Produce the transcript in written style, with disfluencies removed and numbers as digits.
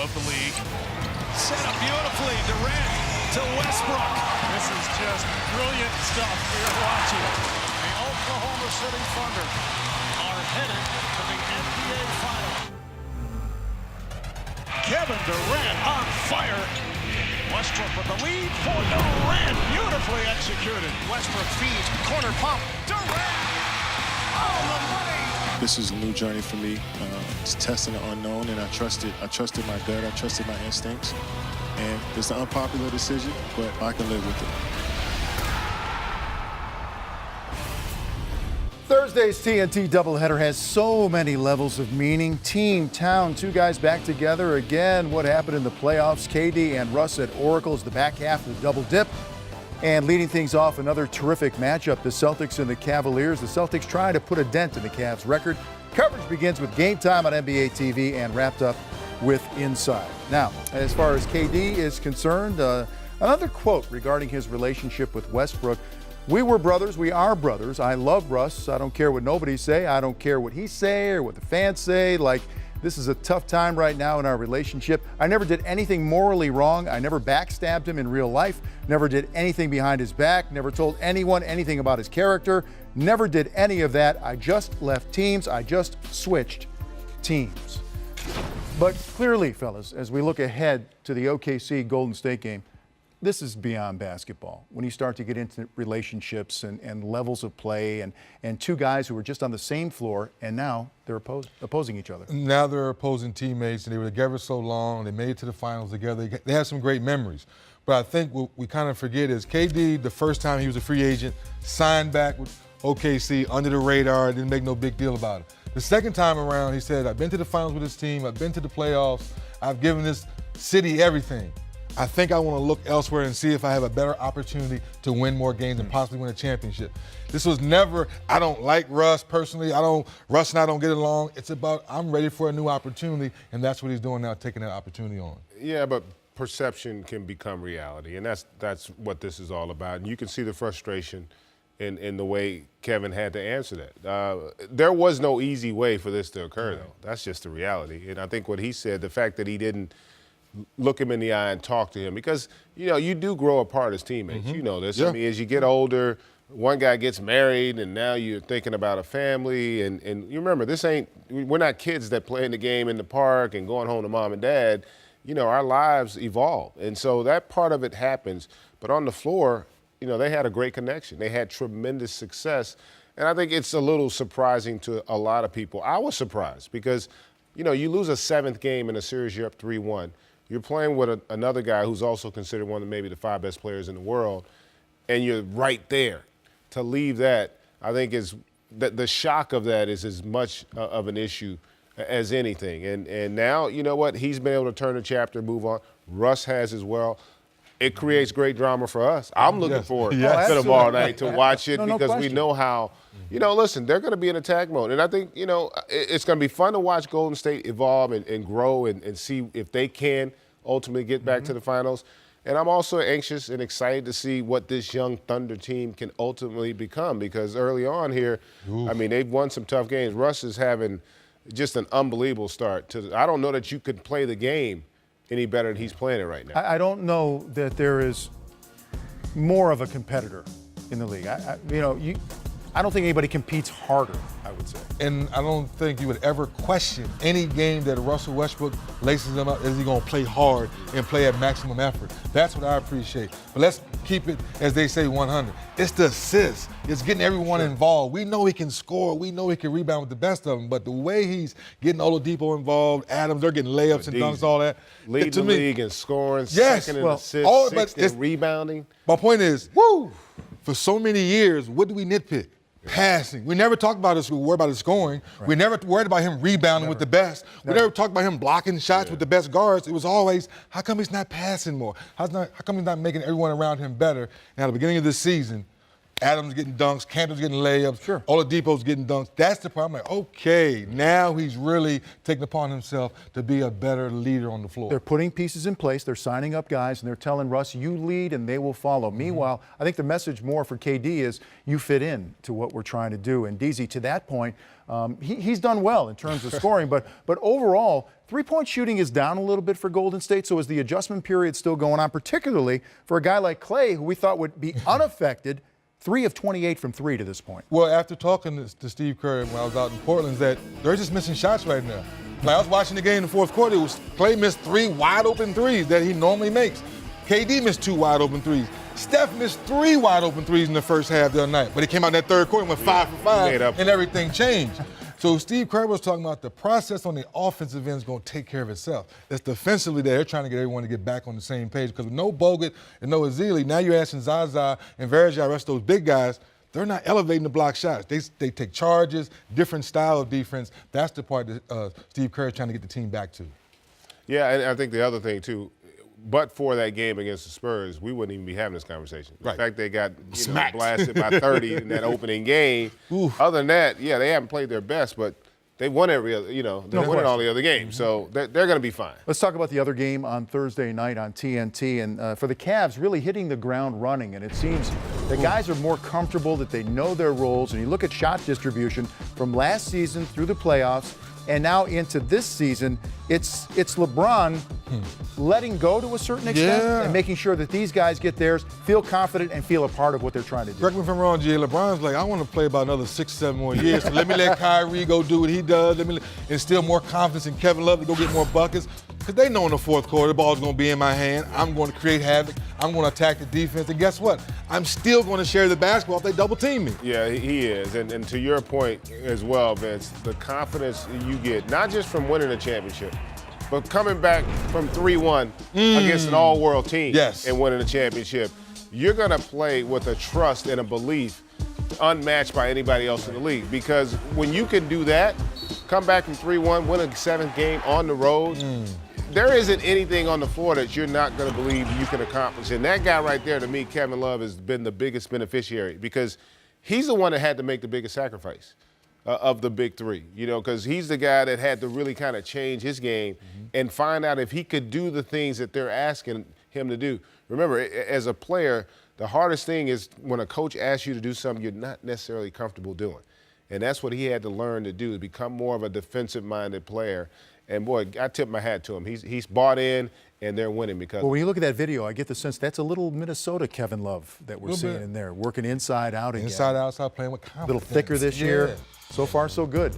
of the league. Set up beautifully, Durant to Westbrook. This is just brilliant stuff we're watching. The Oklahoma City Thunder are headed to the NBA Final. Kevin Durant on fire. Westbrook with the lead for Durant. Beautifully executed. Westbrook feeds, corner pump. Durant on the money. This is a new journey for me. It's testing the unknown, and I trusted my gut. I trusted my instincts. And it's an unpopular decision, but I can live with it. Thursday's TNT doubleheader has so many levels of meaning. Team, town, two guys back together again. What happened in the playoffs? KD and Russ at Oracle is the back half of the double dip. And leading things off, another terrific matchup, the Celtics and the Cavaliers. The Celtics trying to put a dent in the Cavs' record. Coverage begins with Game Time on NBA TV and wrapped up with Inside. Now, as far as KD is concerned, another quote regarding his relationship with Westbrook. We were brothers, we are brothers. I love Russ. I don't care what nobody say. I don't care what he say or what the fans say. Like, this is a tough time right now in our relationship. I never did anything morally wrong. I never backstabbed him in real life. Never did anything behind his back. Never told anyone anything about his character. Never did any of that. I just left teams. I just switched teams. But clearly, fellas, as we look ahead to the OKC Golden State game, this is beyond basketball. When you start to get into relationships and levels of play and two guys who were just on the same floor and now they're opposing each other. Now they're opposing teammates, and they were together so long. They made it to the finals together. They have some great memories. But I think what we kind of forget is KD, the first time he was a free agent, signed back with OKC under the radar, didn't make no big deal about it. The second time around, he said, I've been to the finals with this team. I've been to the playoffs. I've given this city everything. I think I want to look elsewhere and see if I have a better opportunity to win more games and possibly win a championship. This was never, I don't like Russ personally. Russ and I don't get along. It's about, I'm ready for a new opportunity, and that's what he's doing now, taking that opportunity on. Yeah, but perception can become reality, and that's what this is all about. And you can see the frustration in the way Kevin had to answer that. There was no easy way for this to occur, though. That's just the reality. And I think what he said, the fact that he didn't look him in the eye and talk to him, because, you know, you do grow apart as teammates. You know this. Yeah. I mean, as you get older, one guy gets married, and now you're thinking about a family. And you remember, we're not kids that play in the game in the park and going home to mom and dad. You know, our lives evolve. And so that part of it happens. But on the floor, you know, they had a great connection. They had tremendous success. And I think it's a little surprising to a lot of people. I was surprised because, you know, you lose a seventh game in a series, you're up 3-1. You're playing with another guy who's also considered one of maybe the 5 best players in the world, and you're right there. To leave that, I think the shock of that is as much of an issue as anything. And now, you know what? He's been able to turn the chapter, move on. Russ has as well. It creates great drama for us. I'm looking forward to tomorrow night to watch it because we know how, you know, listen, they're going to be in attack mode. And I think, you know, it's going to be fun to watch Golden State evolve and grow and see if they can ultimately get back to the finals. And I'm also anxious and excited to see what this young Thunder team can ultimately become, because early on here, I mean, they've won some tough games. Russ is having just an unbelievable start. I don't know that you could play the game any better than he's playing it right now. I don't know that there is more of a competitor in the league. I don't think anybody competes harder, I would say. And I don't think you would ever question any game that Russell Westbrook laces them up. Is he going to play hard and play at maximum effort? That's what I appreciate. But let's keep it, as they say, 100. It's the assists. It's getting everyone involved. We know he can score. We know he can rebound with the best of them. But the way he's getting Oladipo involved, Adams, they're getting layups and dunks, all that. Lead the league in scoring, second in assists, sixth in rebounding. My point is, for so many years, what do we nitpick? Passing. We never talked about this. We worried about his scoring. Right. We never worried about him rebounding with the best. We never talked about him blocking shots with the best guards. It was always, how come he's not passing more? How come he's not making everyone around him better? Now, at the beginning of this season, Adams getting dunks, Cantor's getting layups, Sure. Oladipo's getting dunks. That's the problem. Like, okay, now he's really taking upon himself to be a better leader on the floor. They're putting pieces in place. They're signing up guys, and they're telling Russ, you lead and they will follow. Meanwhile, I think the message more for KD is you fit in to what we're trying to do. And DZ, to that point, he's done well in terms of scoring, but overall, three-point shooting is down a little bit for Golden State. So is the adjustment period still going on, particularly for a guy like Clay, who we thought would be unaffected? 3 of 28 from 3 to this point. Well, after talking to Steve Kerr when I was out in Portland, is that they're just missing shots right now. Like I was watching the game in the fourth quarter, Clay missed 3 wide open threes that he normally makes. KD missed 2 wide open threes. Steph missed 3 wide open threes in the first half the other night, but he came out in that third quarter and went 5 for 5, and everything changed. So Steve Kerr was talking about the process on the offensive end is going to take care of itself. It's defensively they're trying to get everyone to get back on the same page because with no Bogut and no Ezeli, now you're asking Zaza and Verja, the rest of those big guys, they're not elevating the block shots. They take charges, different style of defense. That's the part that Steve Kerr is trying to get the team back to. Yeah, and I think the other thing, too, but for that game against the Spurs, we wouldn't even be having this conversation. The fact they got blasted by 30 in that opening game. Oof. Other than that, yeah, they haven't played their best, but they won every other, they're winning all the other games. So they're going to be fine. Let's talk about the other game on Thursday night on TNT. And for the Cavs, really hitting the ground running. And it seems the guys are more comfortable, that they know their roles. And you look at shot distribution from last season through the playoffs and now into this season, it's LeBron letting go to a certain extent and making sure that these guys get theirs, feel confident, and feel a part of what they're trying to do. Correct me if I'm wrong, G. LeBron's like, I want to play about another 6, 7 more years. So let me let Kyrie go do what he does. Let me instill more confidence in Kevin Love to go get more buckets. Because they know in the fourth quarter the ball's going to be in my hand. I'm going to create havoc. I'm going to attack the defense. And guess what? I'm still going to share the basketball if they double team me. Yeah, he is. And to your point as well, Vince, the confidence you get, not just from winning a championship, but coming back from 3-1 against an all-world team and winning a championship, you're going to play with a trust and a belief unmatched by anybody else in the league. Because when you can do that, come back from 3-1, win a 7th game on the road, there isn't anything on the floor that you're not going to believe you can accomplish. And that guy right there, to me, Kevin Love, has been the biggest beneficiary because he's the one that had to make the biggest sacrifice of the big three, because he's the guy that had to really kind of change his game and find out if he could do the things that they're asking him to do. Remember, as a player, the hardest thing is when a coach asks you to do something you're not necessarily comfortable doing. And that's what he had to learn to do, to become more of a defensive-minded player. And, boy, I tip my hat to him. He's bought in, and they're winning because Well, when you look at that video, I get the sense that's a little Minnesota Kevin Love that we're seeing in there, working inside out again. Inside, outside, playing with confidence. A little thicker this year. So far, so good.